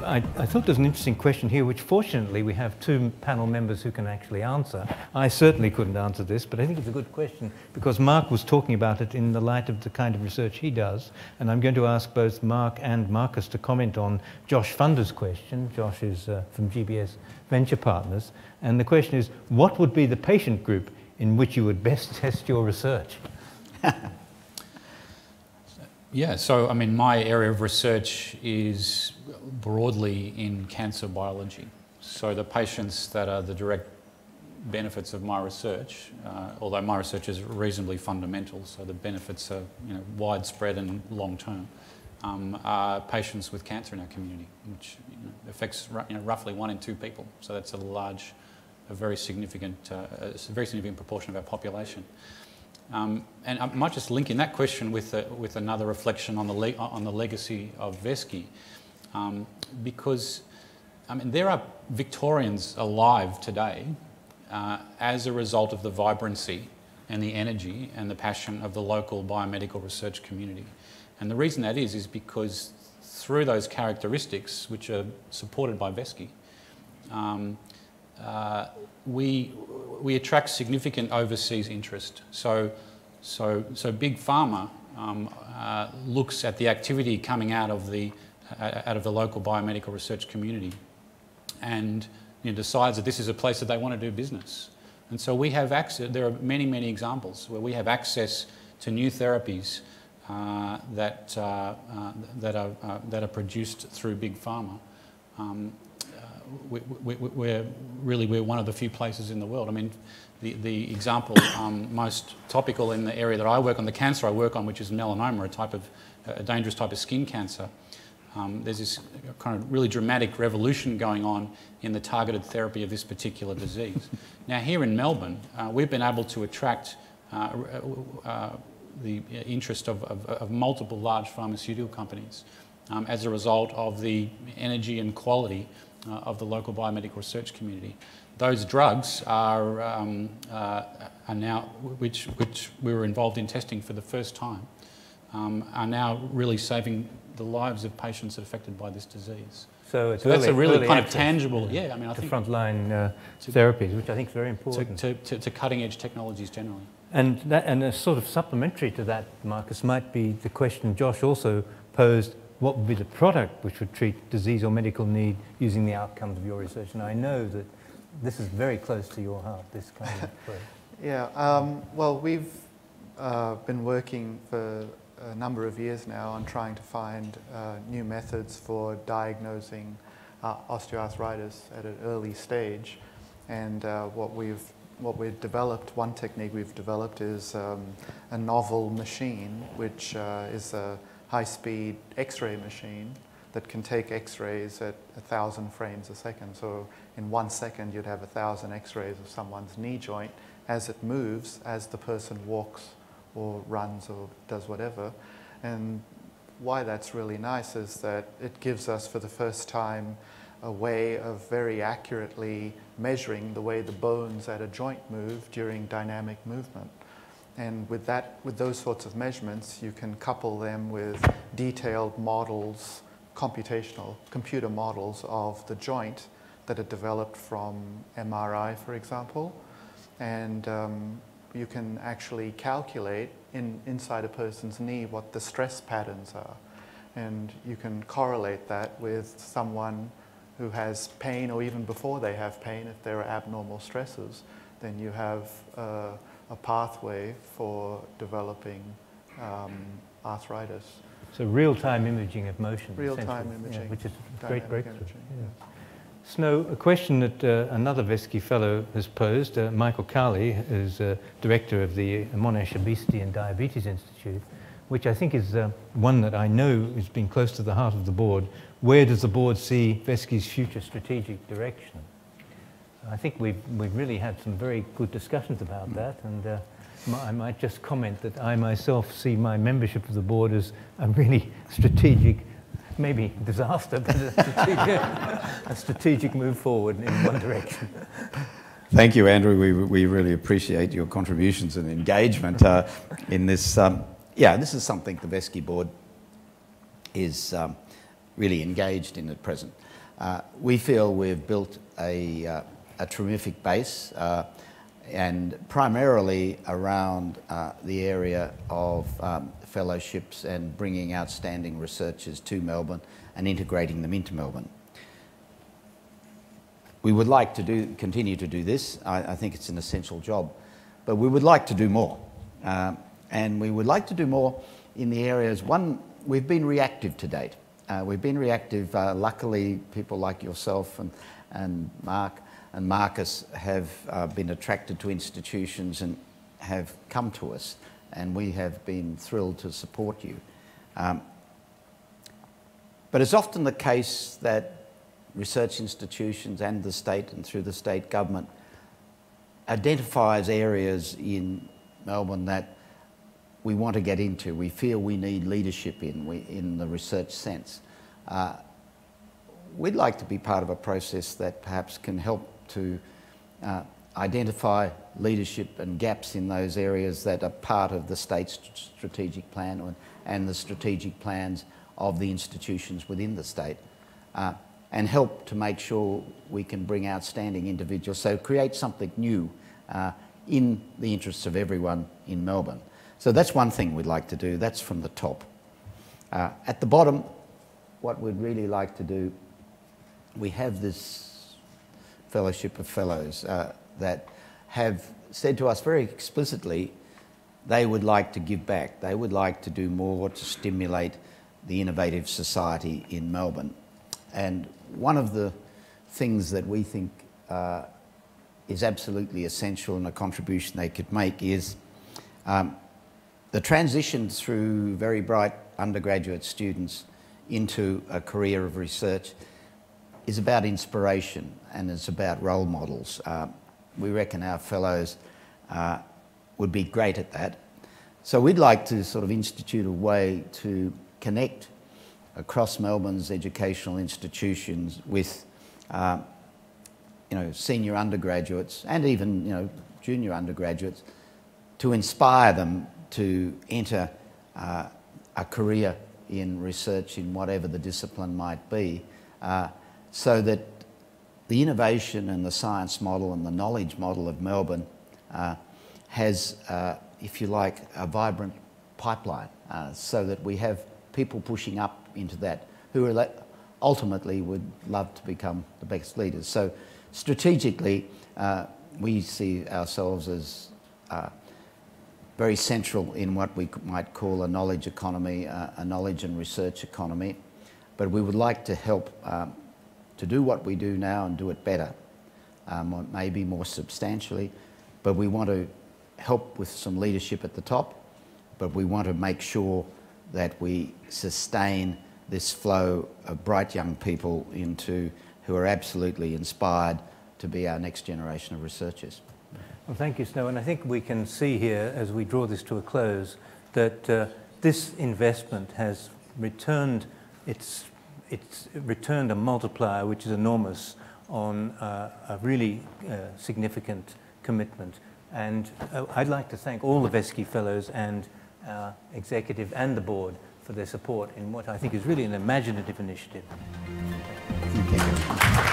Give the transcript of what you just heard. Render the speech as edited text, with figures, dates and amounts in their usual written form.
I thought there was an interesting question here, which fortunately we have two panel members who can actually answer. I certainly couldn't answer this, but I think it's a good question because Mark was talking about it in the light of the kind of research he does. And I'm going to ask both Mark and Marcus to comment on Josh Funder's question. Josh is from GBS Venture Partners. And the question is, what would be the patient group in which you would best test your research? Yeah, so I mean, my area of research is broadly in cancer biology. So the patients that are the direct benefits of my research, although my research is reasonably fundamental, so the benefits are widespread and long term, are patients with cancer in our community, which affects roughly 1 in 2 people. So that's a very significant proportion of our population. And I might just link in that question with another reflection on the legacy of VESKI, because I mean there are Victorians alive today as a result of the vibrancy and the energy and the passion of the local biomedical research community. And the reason that is because through those characteristics, which are supported by VESKI, we attract significant overseas interest. So big pharma looks at the activity coming out of the local biomedical research community, and decides that this is a place that they want to do business. And so we have access. There are many examples where we have access to new therapies that are produced through big pharma. We're one of the few places in the world. I mean, the example most topical in the area that I work on, the cancer I work on, which is melanoma, a dangerous type of skin cancer. There's this kind of really dramatic revolution going on in the targeted therapy of this particular disease. Now, here in Melbourne, we've been able to attract the interest of multiple large pharmaceutical companies as a result of the energy and quality of the local biomedical research community. Those drugs are now, which we were involved in testing for the first time, are now really saving the lives of patients that are affected by this disease. So that's a really kind of tangible, I mean, I think frontline therapies, which I think is very important. To cutting-edge technologies generally. And a sort of supplementary to that, Marcus, might be the question Josh also posed: what would be the product which would treat disease or medical need using the outcomes of your research? And I know that this is very close to your heart, this kind of approach. Yeah, well, we've been working for a number of years now on trying to find new methods for diagnosing osteoarthritis at an early stage. And what we've developed, one technique we've developed is a novel machine, which is a high-speed X-ray machine that can take X-rays at 1,000 frames a second. So in 1 second, you'd have 1,000 X-rays of someone's knee joint as it moves, as the person walks or runs or does whatever. And why that's really nice is that it gives us, for the first time, a way of very accurately measuring the way the bones at a joint move during dynamic movement. And with those sorts of measurements, you can couple them with detailed models, computational computer models of the joint that are developed from MRI, for example. And you can actually calculate inside a person's knee what the stress patterns are. And you can correlate that with someone who has pain, or even before they have pain, if there are abnormal stresses, then you have a pathway for developing arthritis. So real-time imaging of motion. Real-time imaging. Yeah, which is a great breakthrough. Yeah. Snow, a question that another VESKI fellow has posed, Michael Carley, who's director of the Monash Obesity and Diabetes Institute, which I think is one that I know has been close to the heart of the board. Where does the board see VESKI's future strategic direction? I think we've really had some very good discussions about that, and I might just comment that I myself see my membership of the board as a really strategic, maybe disaster, but a strategic move forward in one direction. Thank you, Andrew. We really appreciate your contributions and engagement in this. Yeah, this is something the VESKI board is really engaged in at present. We feel we've built a terrific base and primarily around the area of fellowships and bringing outstanding researchers to Melbourne and integrating them into Melbourne. We would like to continue to do this. I think it's an essential job, but we would like to do more. And we would like to do more in the areas, one, we've been reactive to date. We've been reactive. Luckily, people like yourself and Mark and Marcus have been attracted to institutions and have come to us, and we have been thrilled to support you. But it's often the case that research institutions and the state and through the state government identifies areas in Melbourne that we want to get into. We feel we need leadership in the research sense. We'd like to be part of a process that perhaps can help to identify leadership and gaps in those areas that are part of the state's strategic plan and the strategic plans of the institutions within the state. And help to make sure we can bring outstanding individuals. So create something new in the interests of everyone in Melbourne. So that's one thing we'd like to do. That's from the top. At the bottom, what we'd really like to do, we have this fellowship of fellows that have said to us very explicitly they would like to give back. They would like to do more to stimulate the innovative society in Melbourne. And one of the things that we think is absolutely essential and a contribution they could make is the transition through very bright undergraduate students into a career of research is about inspiration and it's about role models. We reckon our fellows would be great at that. So we'd like to sort of institute a way to connect across Melbourne's educational institutions with, senior undergraduates and even, junior undergraduates to inspire them to enter a career in research in whatever the discipline might be, so that the innovation and the science model and the knowledge model of Melbourne has, if you like, a vibrant pipeline, so that we have people pushing up into that who ultimately would love to become the best leaders. So strategically, we see ourselves as very central in what we might call a knowledge economy, a knowledge and research economy. But we would like to help to do what we do now and do it better, maybe more substantially. But we want to help with some leadership at the top, but we want to make sure that we sustain this flow of bright young people who are absolutely inspired to be our next generation of researchers. Well, thank you, Snow. And I think we can see here, as we draw this to a close, that this investment has returned it's returned a multiplier which is enormous on a really significant commitment. And I'd like to thank all the VESKI Fellows and our executive and the board for their support in what I think is really an imaginative initiative. Thank you.